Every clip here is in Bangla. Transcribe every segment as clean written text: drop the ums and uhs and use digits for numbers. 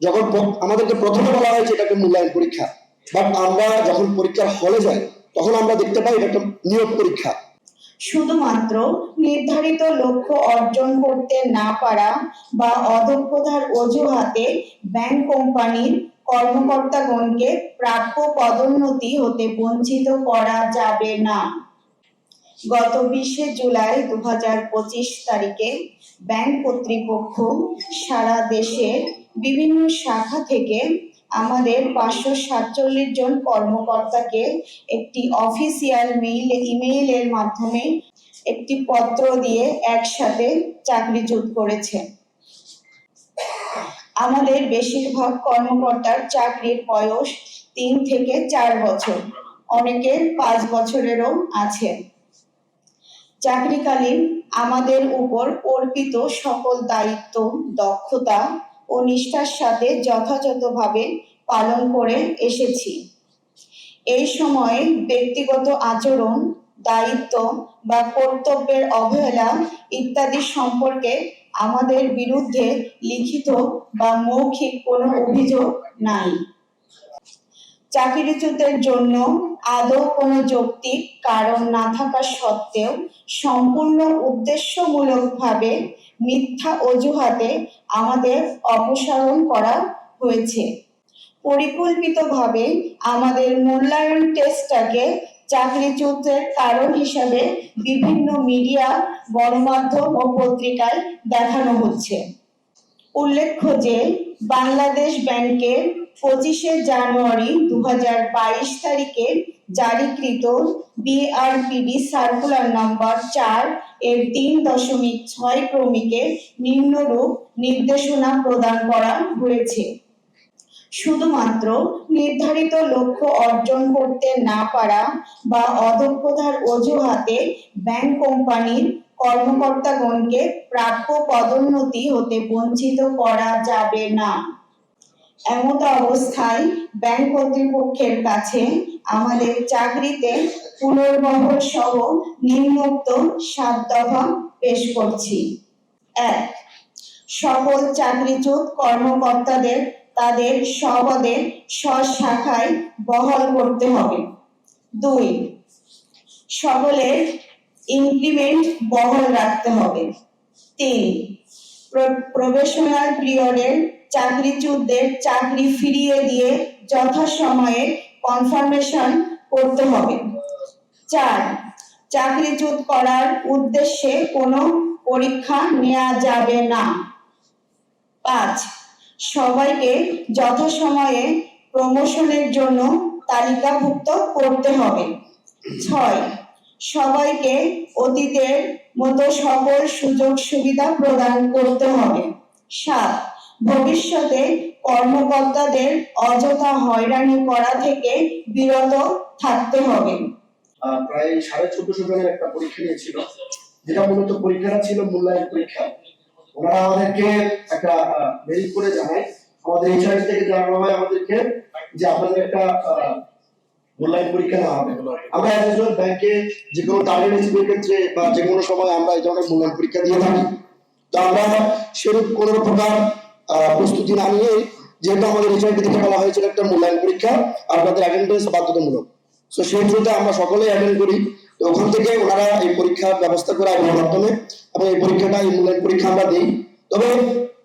যখন আমাদেরকে প্রথমে বলা হয়েছে এটা একটা মূল্যায়ন পরীক্ষা, বাট আমরা যখন পরীক্ষার হলে যাই তখন আমরা দেখতে পাই এটা একটা নিয়োগ পরীক্ষা। শুধুমাত্র নির্ধারিত লক্ষ্য অর্জন করতে না পারা বা অদক্ষতার অজুহাতে ব্যাংক কোম্পানির কর্মকর্তাগণকে প্রাপ্য পদোন্নতি হতে বঞ্চিত করা যাবে না। গত 20শে জুলাই 2025 তারিখে ব্যাংক কর্তৃপক্ষ সারা দেশের বিভিন্ন শাখা থেকে আমাদের 547 জন কর্মকর্তাকে একটি অফিসিয়াল ইমেইলের মাধ্যমে একটি পত্র দিয়ে একসাথে চাকরিচ্যুত করেছে। আমাদের বেশিরভাগ কর্মকর্তার চাকরির বয়স 3 থেকে 4 বছর, অনেকের 5 বছরেরও আছে। চাকরিকালীন আমাদের উপর অর্পিত সকল দায়িত্ব দক্ষতা ও নিষ্ঠার সাথে যথাযথভাবে পালন করে এসেছি। এই সময়ে ব্যক্তিগত আচরণ, দায়িত্ব বা কর্তব্যের অবহেলা ইত্যাদি সম্পর্কে আমাদের বিরুদ্ধে লিখিত বা মৌখিক কোনো অভিযোগ নাই। চাকরিচ্যুতের জন্য আদৌ কোনো যৌক্তিক কারণ না থাকা সত্ত্বেও সম্পূর্ণ উদ্দেশ্যমূলকভাবে মিথ্যা অজুহাতে আমাদের অপসারণ করা হয়েছে। পরিকল্পিতভাবে আমাদের মূল্যায়ন টেস্টটাকে চাকরিচ্যুতের কারণ হিসাবে বিভিন্ন মিডিয়া, গণমাধ্যম ও পত্রিকায় দেখানো হচ্ছে। উল্লেখ্য যে বাংলাদেশ ব্যাংকের 25শে জানুয়ারি 2022 তারিখে জারিকৃত BRPD সার্কুলার নম্বর 4 এর 3.6 ক্রমিকে নিম্নরূপ নির্দেশনা প্রদান করা হয়েছে। শুধুমাত্র নির্ধারিত লক্ষ্য অর্জন করতে না পারা বা অদক্ষতার অজুহাতে ব্যাংক কোম্পানির কর্মকর্তাগণকে প্রাপ্য পদোন্নতি হতে বঞ্চিত করা যাবে না। এমত অবস্থায় ব্যাংক কর্তৃপক্ষের কাছে আমাদের চাকরিতে পুনর্বহাল সহ নিম্নোক্ত 7 দফা পেশ করছি। 1. সকল চাকরিচ্যুত কর্মকর্তাদের তাদের স্বপদে স্ব-শাখায় বহাল করতে হবে। 2. সকলের ইনক্রিমেন্ট বহাল রাখতে হবে। 3. প্রবেশনাল পিরিয়ডের চাকরিচ্যুতদের চাকরি ফিরিয়ে দিয়ে যথাসময়ে কনফার্মেশন করতে হবে। 4. চাকরিচ্যুত করার উদ্দেশ্যে কোনো পরীক্ষা নেওয়া যাবে না। 5. সবাইকে যথাসময়ে প্রমোশনের জন্য তালিকাভুক্ত করতে হবে। 6. সবাইকে অতীতের মতো সকল সুযোগ সুবিধা প্রদান করতে হবে। 7. ভবিষ্যতে কর্মকর্তাদের অযথা হয়রানি করা থেকে বিরত থাকতে হবে। প্রায় 1450 জনের একটা পরীক্ষা নিয়েছিল, যেটা মূলত পরীক্ষাটা ছিল মূল্যায়ন পরীক্ষা। ওনারা আমাদেরকে একটা মেইল করে জানায়, আমাদের এইচআর থেকে জানানো হয় আমাদেরকে যে আপনাদের একটা মূল্যায়ন পরীক্ষা নেওয়া হবে। আমরা একজন ব্যাংকে যে কোনো টার্গেট অ্যাচিভের ক্ষেত্রে বা যে কোনো সময় আমরা এই ধরনের মূল্যায়ন পরীক্ষা দিয়ে থাকি। তো আমরা সেরূপ কোনো প্রকার প্রস্তুতি না নিয়ে, যেহেতু আমাদের এইচআর থেকে বলা হয়েছিল একটা মূল্যায়ন পরীক্ষা, আপনাদের অ্যাটেন্ডেন্স বাধ্যতামূলক, তো সেই ক্ষেত্রে আমরা সকলেই অ্যাটেন্ড করি। তো ওখান থেকে ওনারা এই পরীক্ষার ব্যবস্থা করে আইনের মাধ্যমে, এবং এই পরীক্ষাটা এই মূল্যায়ন পরীক্ষা আমরা দিই। তবে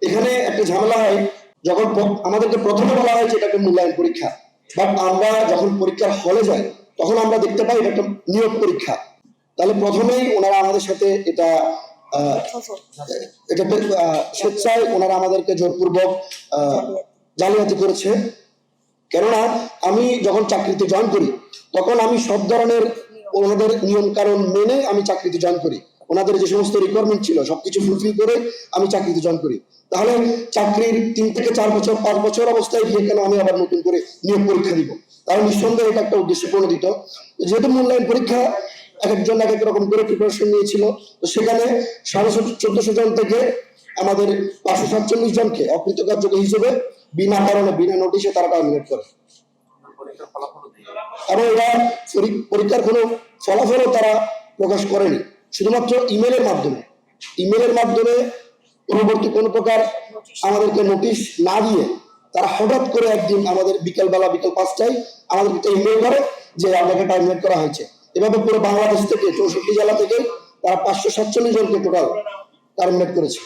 এখানে একটা ঝামেলা হয়, যখন আমাদেরকে প্রথমে বলা হয়েছে এটা একটা মূল্যায়ন পরীক্ষা, বাট আমরা যখন পরীক্ষার হলে যাই তখন আমরা দেখতে পাই এটা একটা নিয়োগ পরীক্ষা। তাহলে প্রথমেই ওনারা আমাদের সাথে এটা স্বেচ্ছায় ওনারা আমাদেরকে জোরপূর্বক জালিয়াতি করেছে। কেননা আমি যখন চাকরিতে জয়েন করি তখন আমি সব ধরনের ওনাদের নিয়ম কারণ মেনে আমি চাকরিতে জয়েন করি। ওনাদের যে সমস্ত রিকোয়ারমেন্ট ছিল সবকিছু ফুলফিল করে আমি চাকরিতে জয়েন করি। তাহলে চাকরির 3 থেকে 4 বছর 5 বছর অবস্থায় গিয়ে কেন আমি আবার নতুন করে নিয়োগ পরীক্ষা দিব? তাহলে নিঃসন্দেহে এটা একটা উদ্দেশ্য প্রণোদিত। যেহেতু মূল্যায়ন পরীক্ষা এক একজন এক এক রকম করে প্রিপারেশন নিয়েছিল, তো সেখানে 1450 জন থেকে আমাদের 547 জনকে অকৃতকার্য হিসেবে বিনা কারণে বিনা নোটিশে তারা টার্মিনেট করে, এবং এরা পরীক্ষার কোনো ফলাফলও তারা প্রকাশ করেনি। শুধুমাত্র ইমেলের মাধ্যমে পরবর্তী কোনো প্রকার আমাদেরকে নোটিশ না দিয়ে তারা হঠাৎ করে একদিন আমাদের বিকাল 5টায় আমাদেরকে ইমেল করে যে আমাদেরকে টার্মিনেট করা হয়েছে। এভাবে পুরো বাংলাদেশ থেকে 64 জেলা থেকে তারা 547 জনকে টোটাল টার্মিনেট করেছে।